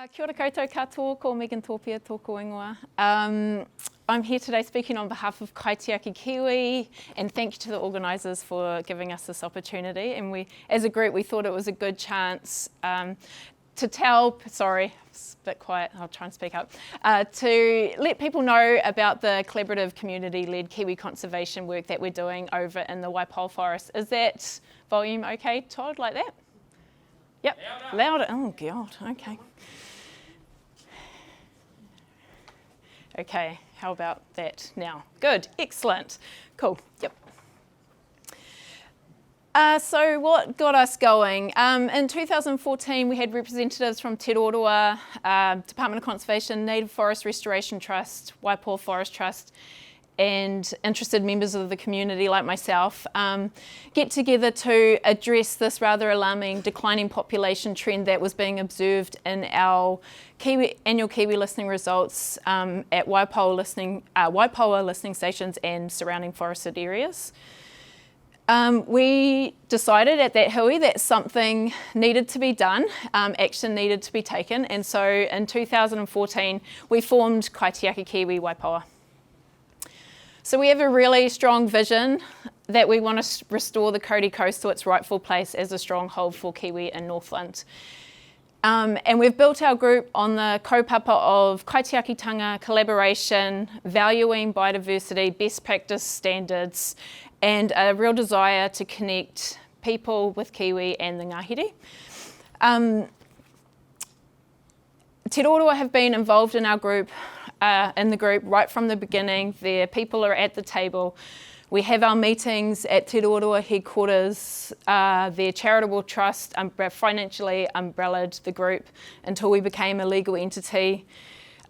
Kia ora koutou katoa, ko Megan Topia, tōku ingoa. I'm here today speaking on behalf of Kaitiaki Kiwi, and thank you to the organisers for giving us this opportunity. And we, as a group, we thought it was a good chance to tell, sorry, it's a bit quiet, I'll try and speak up, to let people know about the collaborative community-led Kiwi conservation work that we're doing over in the Waipoua Forest. Is that volume okay, Todd, like that? Yep, louder. Oh God, okay. Okay, how about that now? Good, excellent, cool, yep. So what got us going? In 2014, we had representatives from Te Roroa, Department of Conservation, Native Forest Restoration Trust, Waipoua Forest Trust, and interested members of the community like myself get together to address this rather alarming declining population trend that was being observed in our annual Kiwi listening results at Waipoua listening stations and surrounding forested areas. We decided at that hui that something needed to be done, action needed to be taken, and so in 2014 we formed Kaitiaki Kiwi Waipoua. So we have a really strong vision that we want to restore the Kauri Coast to its rightful place as a stronghold for Kiwi in Northland. And we've built our group on the kaupapa of kaitiakitanga, collaboration, valuing biodiversity, best practice standards, and a real desire to connect people with Kiwi and the Ngāhere. Te Roroa have been involved in our group, right from the beginning. Their people are at the table. We have our meetings at Te Roroa headquarters. Their charitable trust financially umbrellaed the group until we became a legal entity.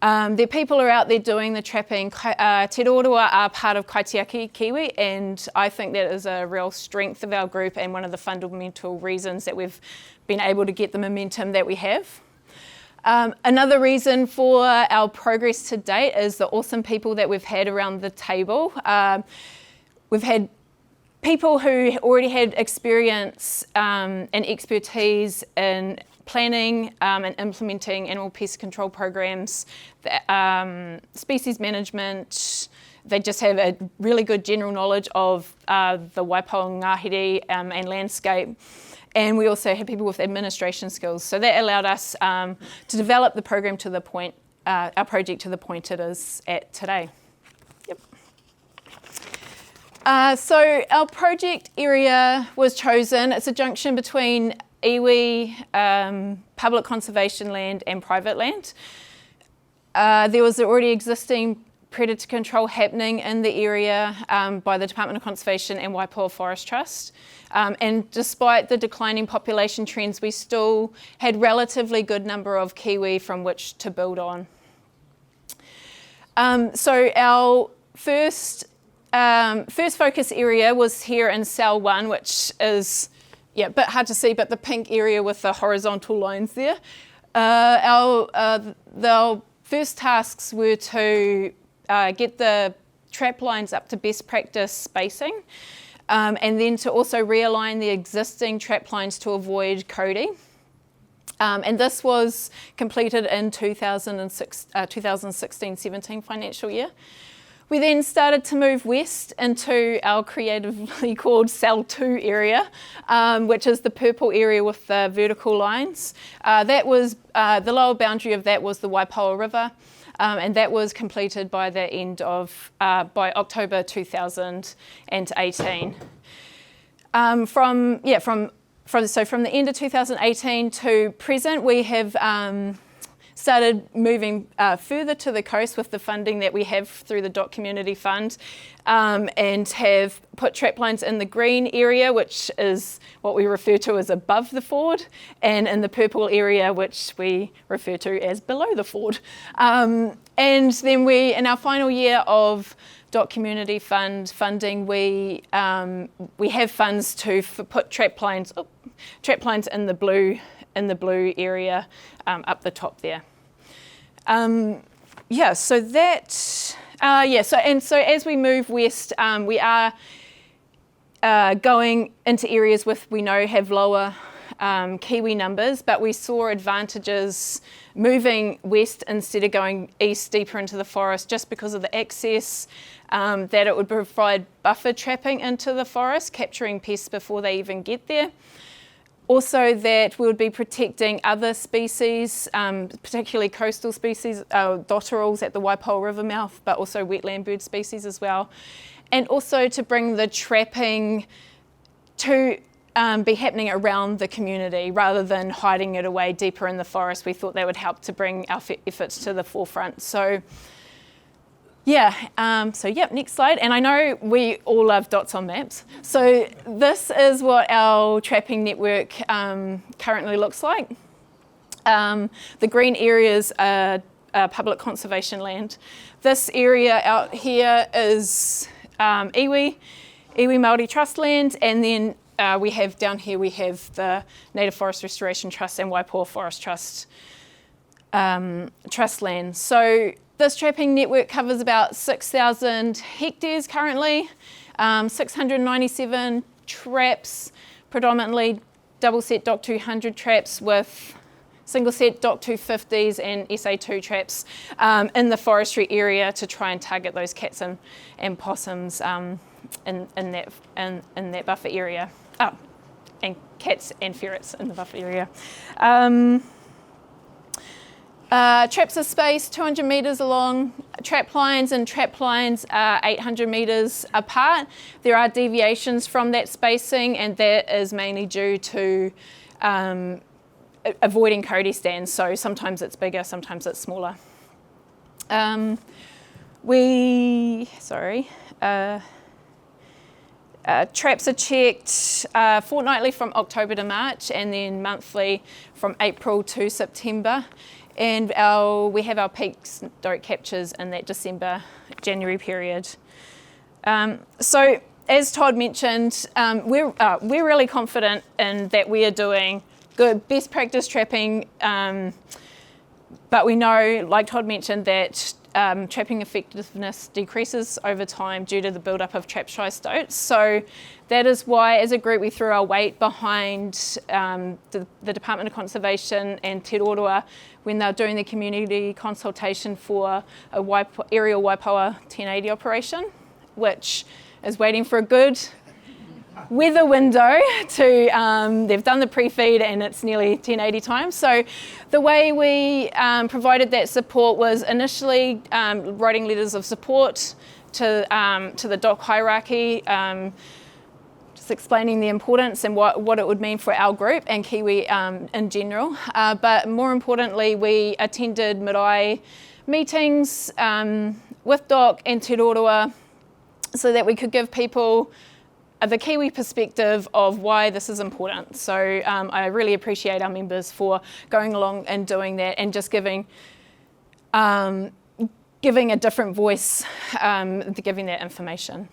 Their people are out there doing the trapping. Te Roroa are part of Kaitiaki Kiwi, and I think that is a real strength of our group and one of the fundamental reasons that we've been able to get the momentum that we have. Another reason for our progress to date is the awesome people that we've had around the table. We've had people who already had experience and expertise in planning and implementing animal pest control programs, species management. They just have a really good general knowledge of the Waipoua Ngāhere and landscape. And we also had people with administration skills. So that allowed us to develop the program to the point, our project to the point it is at today. Yep. So our project area was chosen. It's a junction between iwi, public conservation land and private land. There was already existing predator control happening in the area by the Department of Conservation and Waipoua Forest Trust. And despite the declining population trends, we still had relatively good number of Kiwi from which to build on. So our first focus area was here in Cell 1, which is a bit hard to see, but the pink area with the horizontal lines there. Our first tasks were to get the trap lines up to best practice spacing, and then to also realign the existing trap lines to avoid Kauri. And this was completed in 2016-17 financial year. We then started to move west into our creatively called Cell 2 area, which is the purple area with the vertical lines. That was the lower boundary of that was the Waipoua River. And that was completed by the end of, by October 2018. From the end of 2018 to present, we have started moving further to the coast with the funding that we have through the Dot Community Fund, and have put trap lines in the green area, which is what we refer to as above the ford, and in the purple area, which we refer to as below the ford. And then in our final year of Dot Community Fund funding, we have funds to put trap lines in the blue area up the top there. So as we move west, we are going into areas we know have lower Kiwi numbers, but we saw advantages moving west instead of going east deeper into the forest just because of the access, that it would provide buffer trapping into the forest, capturing pests before they even get there. Also that we would be protecting other species, particularly coastal species, dotterels at the Waipoua River mouth, but also wetland bird species as well. And also to bring the trapping to be happening around the community rather than hiding it away deeper in the forest. We thought that would help to bring our efforts to the forefront. So yeah, next slide. And I know we all love dots on maps. So this is what our trapping network currently looks like. The green areas are public conservation land. This area out here is iwi Māori Trust land, and then we have down here, we have the Native Forest Restoration Trust and Waipoua Forest Trust trust land. So this trapping network covers about 6,000 hectares currently, 697 traps, predominantly double set DOC 200 traps with single set DOC 250s and SA2 traps in the forestry area to try and target those cats and possums in that buffer area. Oh, and cats and ferrets in the buffer area. Traps are spaced 200 metres along. Trap lines are 800 metres apart. There are deviations from that spacing, and that is mainly due to avoiding Kauri stands. So sometimes it's bigger, sometimes it's smaller. Traps are checked fortnightly from October to March, and then monthly from April to September. And we have our peak stoat captures in that December-January period. So as Todd mentioned, we're really confident in that we are doing good best practice trapping, but we know, like Todd mentioned, that trapping effectiveness decreases over time due to the build-up of trap-shy stoats. So that is why, as a group, we threw our weight behind the Department of Conservation and Te Roroa when they're doing the community consultation for a aerial Waipoua 1080 operation, which is waiting for a good weather window to, they've done the pre-feed and it's nearly 1080 time. So the way we provided that support was initially writing letters of support to the DOC hierarchy, just explaining the importance and what it would mean for our group and Kiwi in general. But more importantly, we attended marae meetings with DOC and Te Roroa so that we could give people the Kiwi perspective of why this is important. So I really appreciate our members for going along and doing that and just giving a different voice, giving that information.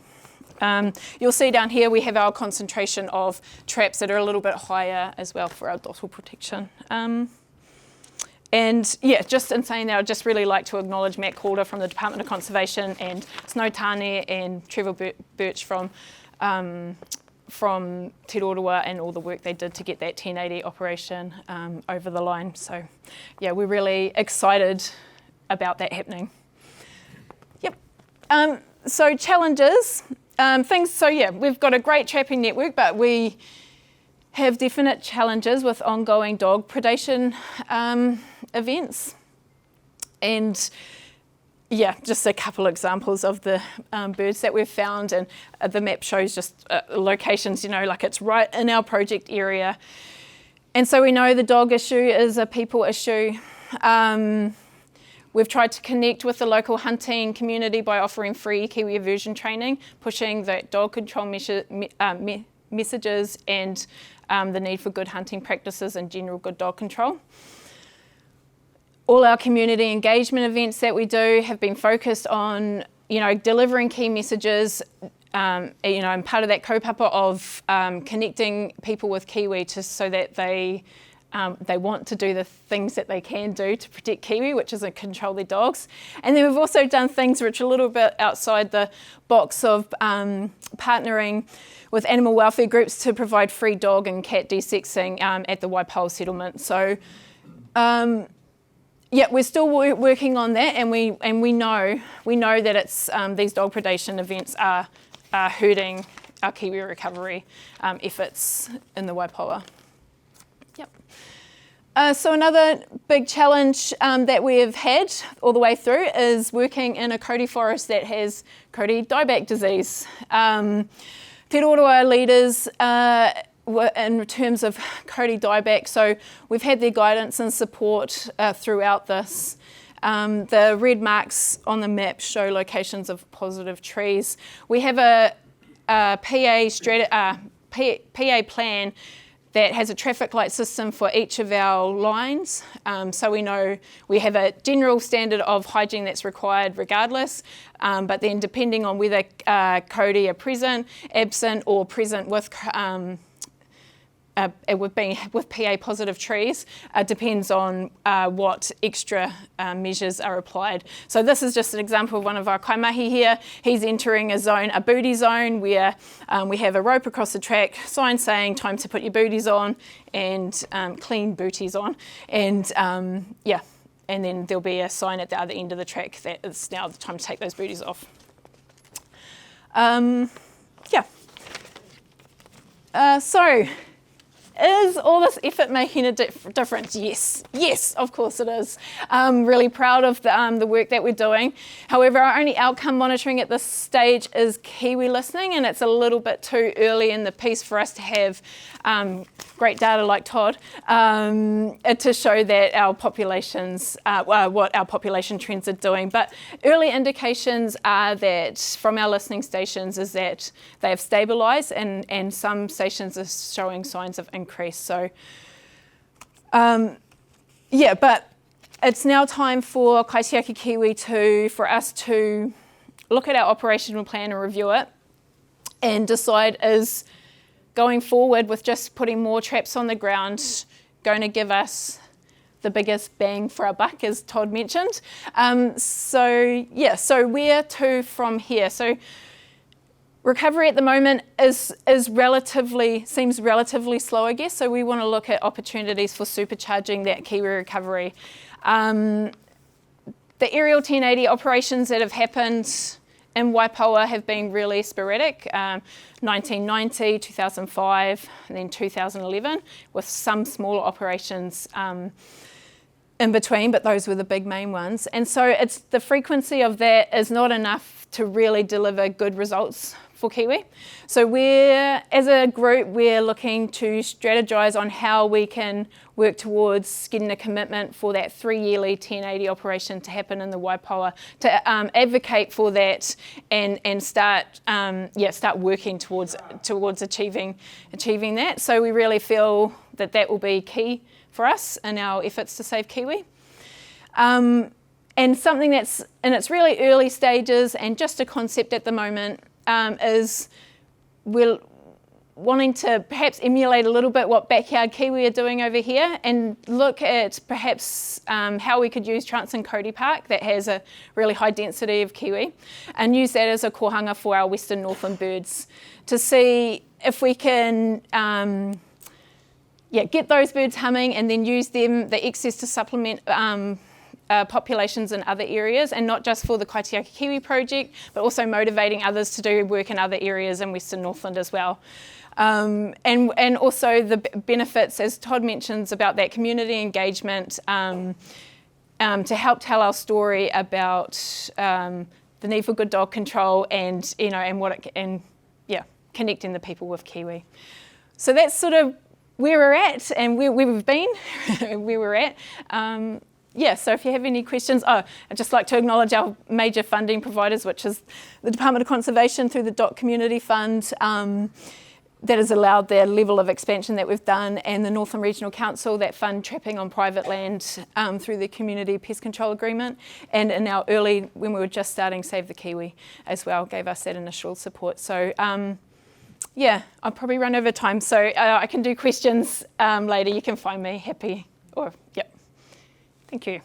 You'll see down here we have our concentration of traps that are a little bit higher as well for our dotterel protection. And yeah, just in saying that, I'd just really like to acknowledge Matt Calder from the Department of Conservation and Snow Tane and Trevor Birch from Te Roroa and all the work they did to get that 1080 operation over the line. So yeah, we're really excited about that happening. Yep. So challenges, things, so yeah, we've got a great trapping network, but we have definite challenges with ongoing dog predation events. And yeah, just a couple examples of the birds that we've found, and the map shows just locations, like it's right in our project area. And so we know the dog issue is a people issue. We've tried to connect with the local hunting community by offering free Kiwi aversion training, pushing that dog control messages and the need for good hunting practices and general good dog control. All our community engagement events that we do have been focused on, delivering key messages, and part of that kaupapa of connecting people with Kiwi so that they they want to do the things that they can do to protect kiwi, which is to control their dogs. And then we've also done things which are a little bit outside the box of partnering with animal welfare groups to provide free dog and cat desexing at the Waipoua settlement. So yeah, we're still working on that, and we know that it's these dog predation events are hurting our kiwi recovery efforts in the Waipoua. Yep. So another big challenge that we have had all the way through is working in a kauri forest that has kauri dieback disease. Te Roroa leaders in terms of kauri dieback, so we've had their guidance and support throughout this. The red marks on the map show locations of positive trees. We have a PA plan that has a traffic light system for each of our lines, so we know we have a general standard of hygiene that's required regardless, but then depending on whether kauri are present, absent or present with with PA positive trees, depends on what extra measures are applied. So this is just an example of one of our kaimahi here. He's entering a zone, a booty zone, where we have a rope across the track, sign saying time to put your booties on and clean booties on. And yeah, and then there'll be a sign at the other end of the track that it's now the time to take those booties off. Yeah. So, is all this effort making a difference? Yes, yes, of course it is. I'm really proud of the work that we're doing. However, our only outcome monitoring at this stage is kiwi listening, and it's a little bit too early in the piece for us to have great data like Todd to show that our populations, what our population trends are doing. But early indications are that from our listening stations is that they have stabilised, and some stations are showing signs of increase. So yeah, but it's now time for Kaitiaki Kiwi for us to look at our operational plan and review it and decide, is going forward with just putting more traps on the ground going to give us the biggest bang for our buck, as Todd mentioned. So yeah, so where to from here? So recovery at the moment seems relatively slow, I guess. So we want to look at opportunities for supercharging that kiwi recovery. The aerial 1080 operations that have happened in Waipoua have been really sporadic. 1990, 2005, and then 2011, with some smaller operations in between, but those were the big main ones. And so it's the frequency of that is not enough to really deliver good results for kiwi. So as a group, we're looking to strategise on how we can work towards getting a commitment for that 3-yearly 1080 operation to happen in the Waipoua, to advocate for that and start working towards achieving that. So we really feel that will be key for us in our efforts to save kiwi. And something that's in its really early stages and just a concept at the moment is we're wanting to perhaps emulate a little bit what Backyard Kiwi are doing over here and look at perhaps how we could use Transon Kauri Park that has a really high density of kiwi and use that as a kohanga for our western Northland birds to see if we can get those birds humming and then use the excess to supplement populations in other areas, and not just for the Kaitiaki Kiwi project, but also motivating others to do work in other areas in Western Northland as well. And also the benefits, as Todd mentions, about that community engagement to help tell our story about the need for good dog control and connecting the people with kiwi. So that's sort of where we're at and where we've been, where we're at. So if you have any questions, I'd just like to acknowledge our major funding providers, which is the Department of Conservation through the DOC Community Fund, that has allowed the level of expansion that we've done, and the Northland Regional Council that fund trapping on private land through the Community Pest Control Agreement, and in our early, when we were just starting Save the Kiwi as well, gave us that initial support. So Yeah, I'll probably run over time, so I can do questions later. You can find me happy. Yep. Thank you.